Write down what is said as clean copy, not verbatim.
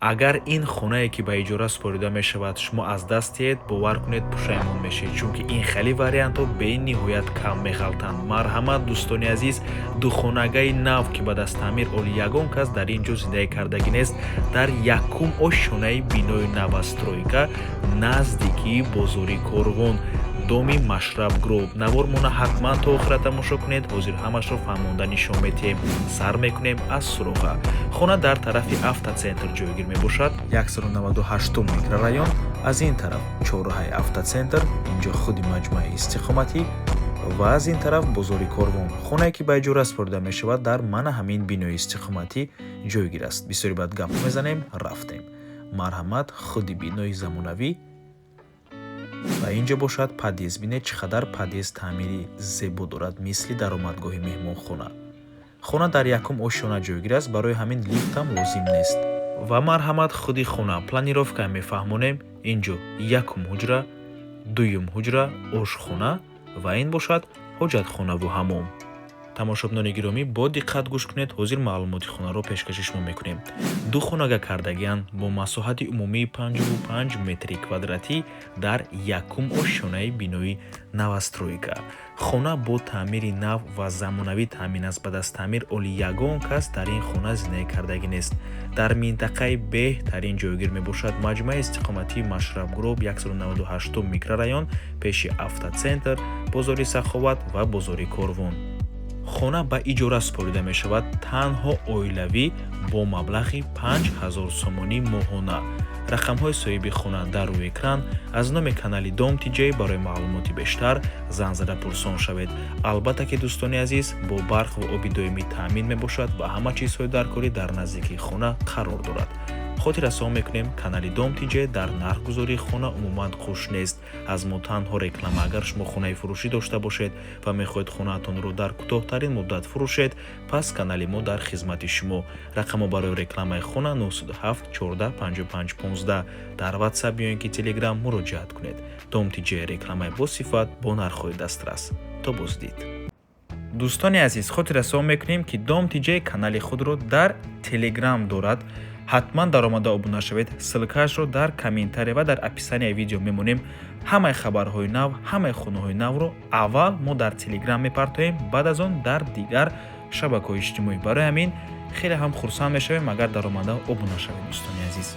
агар ин хонае ки ба иҷора супорида мешавад шумо аз даст диҳед, бовар кунед пушаймон мешед, чунки ин хеле вариантҳо бениҳоят кам меғалтанд. Марҳамат дӯстони азиз, духонагаи нав ки ба дастаъмир оли ягон кас дар ин ҷо зиндагӣ кардагӣ нест, дар якум ошонаи бинои новостройка наздики бозори Корвон, доми Машраб Гров. Навормона ҳатман то охира тамошо кунед. ҳозир ҳамашро фаҳмонда нишон медиҳем. Сар мекунем аз суроға. хона дар тарафи автоцентр ҷойгир мебошад. 198 микрорайон. аз ин тараф чорраҳаи автоцентр, инҷо худи маҷмӯаи истиқоматӣ ва аз ин тараф бозори Корвон. хонае ки ба иҷора супорида мешавад дар мана ҳамин бинои истиқоматӣ ҷойгир аст. бисёре баъд гап мезанем, рафтем. марҳамат, худи бинои замонавӣ ва инҷо бошад подъезд. бинед чӣ қадар подъезд таъмири зебо дорад, мисли даромадгоҳи меҳмонхона. хона дар якум ошона ҷойгир аст, барои ҳамин лифтам лозим нест. ва марҳамат, худи хона планировка мефаҳмонем. инҷо якум ҳуҷра, дуюм ҳуҷра, ошхона ва ин бошад ҳоҷатхонаву ҳаммом. тамошобинони гиромӣ, бо диққат гӯш кунед. ҳозир маълумоти хонаро пешкаши шумо мекунем. ду хонага кардагианд бо масоҳати умумии 55 метри квадратӣ дар якум ошонаи бинои новостройка. хона бо таъмири нав ва замонавӣ таъмин аст. ба дастаъмир оли ягон кас дар ин хона зиндагӣ кардагӣ нест. дар минтақаи беҳтарин ҷойгир мебошад. маҷмӯаи истиқоматии Машраб Гров, 198 микрорайон, пеши автоцентр, бозори Саховат ва бозори Корвон. хона ба иҷора супорида мешавад танҳо оилавӣ бо маблағи 5000 сомонӣ моҳона. рақамҳои соҳиби хона дар рӯи экран. аз номи канали Дом TJ барои маълумоти бештар зан зада пурсон шавед. албатта ки дӯстони азиз, бо барқ ва оби доимӣ таъмин мебошад ва ҳама чизҳои даркорӣ дар наздикии хона қарор дорад. хотир расон мекунем, канали Дом TJ дар нархгузории хона умуман хуш нест. аз мо танҳо реклама. агар шумо хонаи фурӯшӣ дошта бошед ва мехоҳед хонаатонро дар кӯтоҳтарин муддат фурӯшед, пас канали мо дар хизмати шумо. рақамо барои рекламаи хона 97 14 55 15. дар WhatsApp ё ин ки Telegram муроҷиат кунед. Дом TJ, рекламаи босифат бо нархҳои дастрас. то боздид. дӯстони азиз, хотир расон мекунем ки Дом TJ канали худро дар Telegram дорад. ҳатман даромада обуна шавед. ссилкаашро дар комментария ва дар описанияи видео мемонем. ҳамаи хабарҳои нав, ҳамаи хонаҳои навро аввал мо дар Telegram мепартоем, баъд аз он дар дигар шабакаҳои иҷтимоӣ. барои ҳамин хеле ҳам хурсанд мешавем агар даромада обуна шавед. дӯстони азиз.